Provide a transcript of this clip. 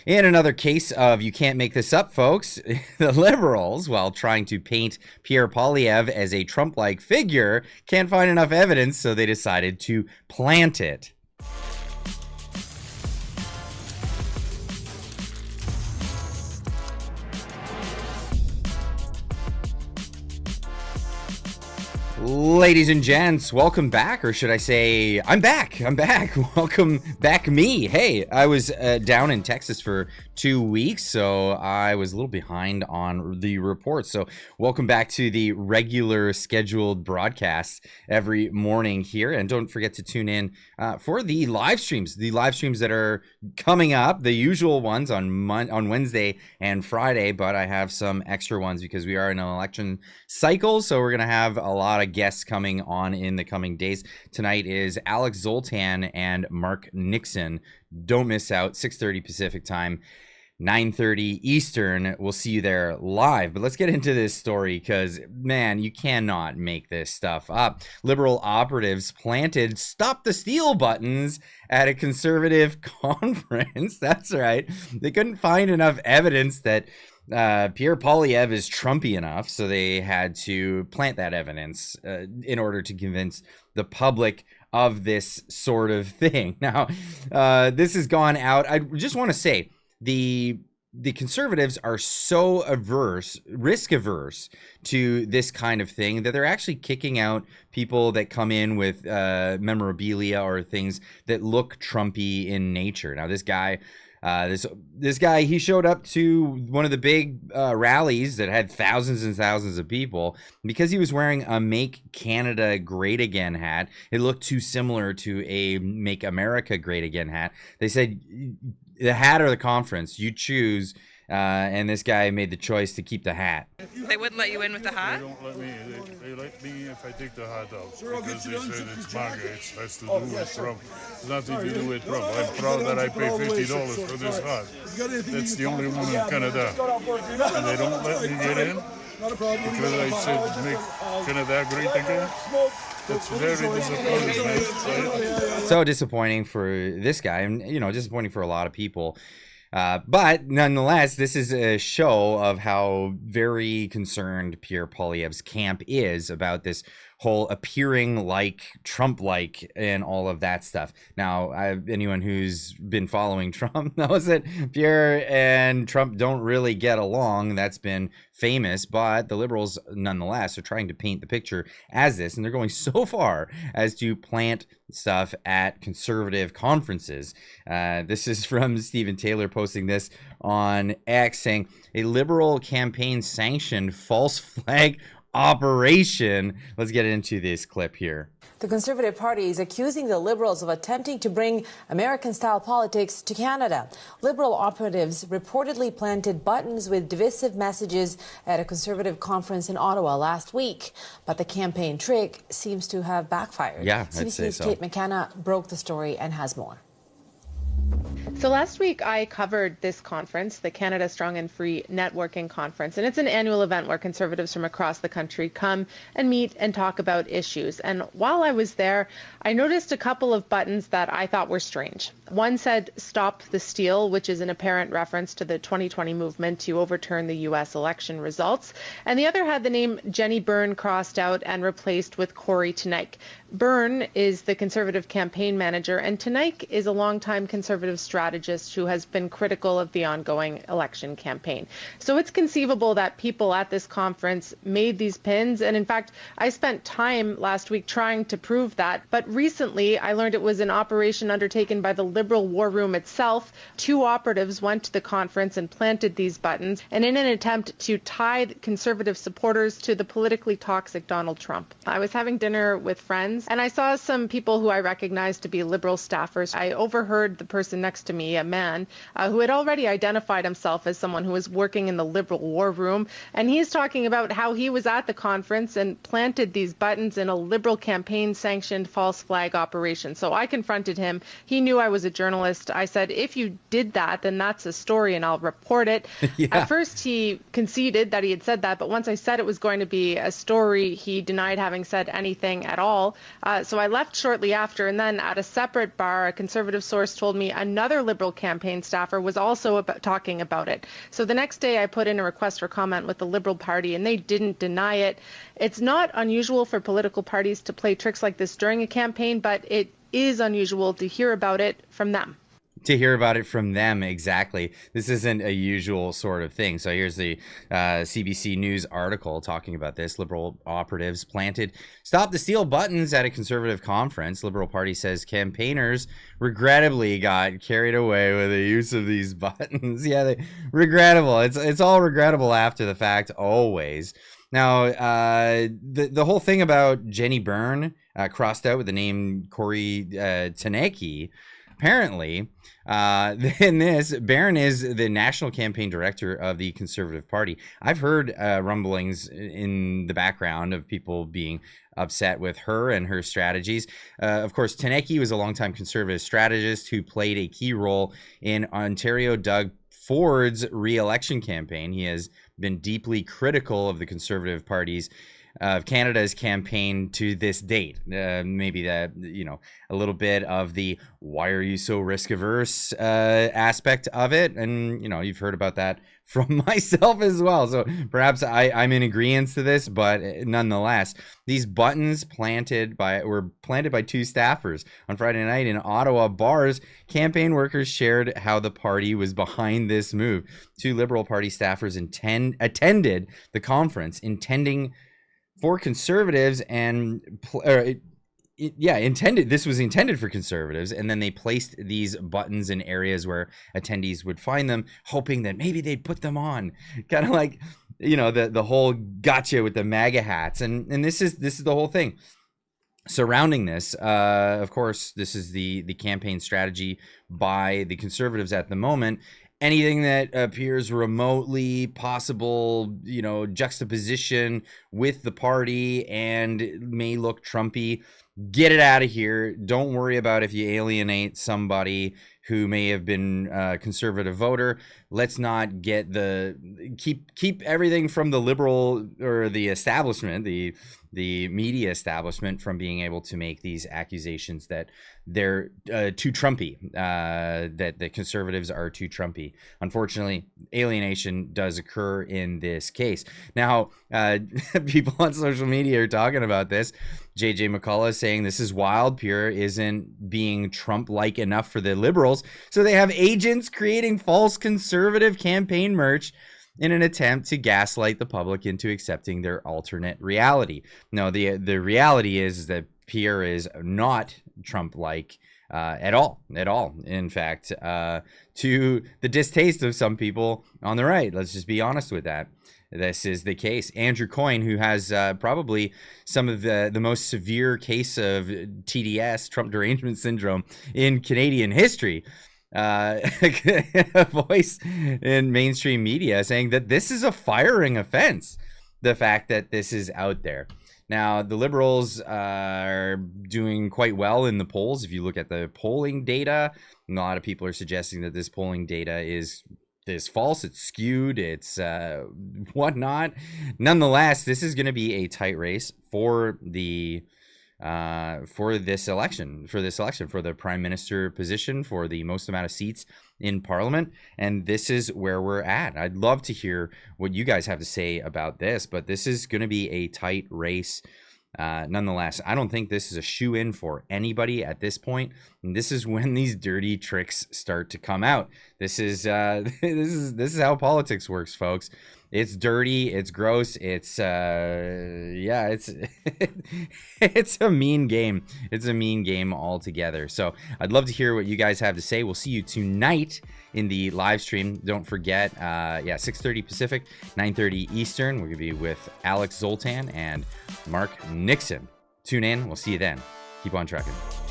In another case of you can't make this up, folks, the Liberals, while trying to paint Pierre Poilievre as a Trump-like figure, can't find enough evidence, so they decided to plant it. Ladies and gents, welcome back, or should I say, I'm back. Welcome back me. Hey, I was down in Texas for 2 weeks, so I was a little behind on the report. So welcome back to the regular scheduled broadcast every morning here. And don't forget to tune in for the live streams that are coming up, the usual ones on Wednesday and Friday, but I have some extra ones because we are in an election cycle, so we're going to have a lot of guests coming on in the coming days. Tonight is Alex Zoltan and Mark Nixon. Don't miss out. 6:30 Pacific time, 9:30 Eastern. We'll see you there live. But let's get into this story because, man, you cannot make this stuff up. Liberal operatives planted "Stop the Steal" buttons at a conservative conference. That's right. They couldn't find enough evidence that Pierre Poilievre is Trumpy enough, so they had to plant that evidence in order to convince the public of this sort of thing. Now, this has gone out. I just want to say the conservatives are so risk averse to this kind of thing that they're actually kicking out people that come in with memorabilia or things that look Trumpy in nature. Now, this guy, he showed up to one of the big rallies that had thousands and thousands of people because he was wearing a "Make Canada Great Again" hat. It looked too similar to a "Make America Great Again" hat. They said, the hat or the conference, you choose. And this guy made the choice to keep the hat. They wouldn't let you in with the hat? They don't let me. They let me if I take the hat out. Because they said it's MAGA. It has to do with Trump. It's nothing to do with Trump. I'm proud that I pay $50 for this hat. That's the only one in Canada. And they don't let me get in because I said make Canada great again. It's very disappointing. So disappointing for this guy, and disappointing for a lot of people. But nonetheless, this is a show of how very concerned Pierre Poilievre's camp is about this whole appearing like Trump-like and all of that stuff. Now, anyone who's been following Trump knows that Pierre and Trump don't really get along. That's been famous, but the Liberals, nonetheless, are trying to paint the picture as this, and they're going so far as to plant stuff at conservative conferences. This is from Stephen Taylor posting this on X, saying, "A Liberal campaign sanctioned false flag operation." Let's get into this clip here. The Conservative Party is accusing the Liberals of attempting to bring American-style politics to Canada. Liberal operatives reportedly planted buttons with divisive messages at a Conservative conference in Ottawa last week. But the campaign trick seems to have backfired. Yeah, I'd say CBC's so. Kate McKenna broke the story and has more. So last week I covered this conference, the Canada Strong and Free Networking Conference, and it's an annual event where Conservatives from across the country come and meet and talk about issues. And while I was there, I noticed a couple of buttons that I thought were strange. One said "Stop the Steal," which is an apparent reference to the 2020 movement to overturn the U.S. election results. And the other had the name Jenny Byrne crossed out and replaced with Corey Teneycke. Byrne is the Conservative campaign manager, and Teneycke is a longtime Conservative strategist who has been critical of the ongoing election campaign. So it's conceivable that people at this conference made these pins, and in fact, I spent time last week trying to prove that, but recently I learned it was an operation undertaken by the Liberal War Room itself. Two operatives went to the conference and planted these buttons, and in an attempt to tie Conservative supporters to the politically toxic Donald Trump. I was having dinner with friends, and I saw some people who I recognized to be Liberal staffers. I overheard the person next to me, a man, who had already identified himself as someone who was working in the Liberal War Room, and he's talking about how he was at the conference and planted these buttons in a Liberal campaign-sanctioned false flag operation. So I confronted him. He knew I was a journalist. I said, if you did that, then that's a story and I'll report it. Yeah. At first, he conceded that he had said that, but once I said it was going to be a story, he denied having said anything at all. So I left shortly after, and then at a separate bar, a Conservative source told me another Liberal campaign staffer was also talking about it. So the next day I put in a request for comment with the Liberal Party and they didn't deny it. It's not unusual for political parties to play tricks like this during a campaign, but it is unusual to hear about it from them. To hear about it from them, exactly. This isn't a usual sort of thing. So here's the CBC News article talking about this. Liberal operatives planted "Stop the Steal" buttons at a Conservative conference. Liberal Party says campaigners regrettably got carried away with the use of these buttons. Yeah, regrettable. It's all regrettable after the fact, always. Now, the whole thing about Jenny Byrne crossed out with the name Corey Taneki. Apparently, in this, Barron is the national campaign director of the Conservative Party. I've heard rumblings in the background of people being upset with her and her strategies. Of course, Taneki was a longtime Conservative strategist who played a key role in Ontario Doug Ford's re-election campaign. He has been deeply critical of the Conservative Party's of Canada's campaign to this date. Maybe that, a little bit of the "why are you so risk averse" aspect of it. And, you've heard about that from myself as well. So perhaps I'm in agreement to this, but nonetheless, these buttons were planted by two staffers on Friday night in Ottawa bars. Campaign workers shared how the party was behind this move. Two Liberal Party staffers attended the conference intending for Conservatives this was intended for Conservatives, and then they placed these buttons in areas where attendees would find them, hoping that maybe they'd put them on, kind of like the whole gotcha with the MAGA hats, and this is the whole thing surrounding this. Of course, this is the campaign strategy by the Conservatives at the moment. Anything that appears remotely possible, juxtaposition with the party and may look Trumpy, get it out of here. Don't worry about if you alienate somebody who may have been a Conservative voter. Let's not keep everything from the Liberal or the establishment, the media establishment, from being able to make these accusations that they're too Trumpy, that the Conservatives are too Trumpy. Unfortunately, alienation does occur in this case. Now, people on social media are talking about this. JJ McCullough is saying this is wild. Pierre isn't being Trump-like enough for the Liberals, so they have agents creating false Conservative campaign merch in an attempt to gaslight the public into accepting their alternate reality. No, the reality is that Pierre is not Trump-like at all. In fact, to the distaste of some people on the right. Let's just be honest with that. This is the case. Andrew Coyne, who has probably some of the most severe case of TDS, Trump derangement syndrome, in Canadian history, a voice in mainstream media saying that this is a firing offense, the fact that this is out there. Now, the Liberals are doing quite well in the polls. If you look at the polling data, a lot of people are suggesting that this polling data is false, it's skewed, it's whatnot. Nonetheless, this is going to be a tight race for this election, for the prime minister position, for the most amount of seats in parliament. And this is where we're at. I'd love to hear what you guys have to say about this, but this is going to be a tight race. Nonetheless, I don't think this is a shoe-in for anybody at this point. And this is when these dirty tricks start to come out. This is how politics works, folks. It's dirty, it's gross, it's it's a mean game. It's a mean game altogether. So I'd love to hear what you guys have to say. We'll see you tonight in the live stream. Don't forget, 6:30 Pacific, 9:30 Eastern. We're gonna be with Alex Zoltan and Mark Nixon. Tune in. We'll see you then. Keep on trucking.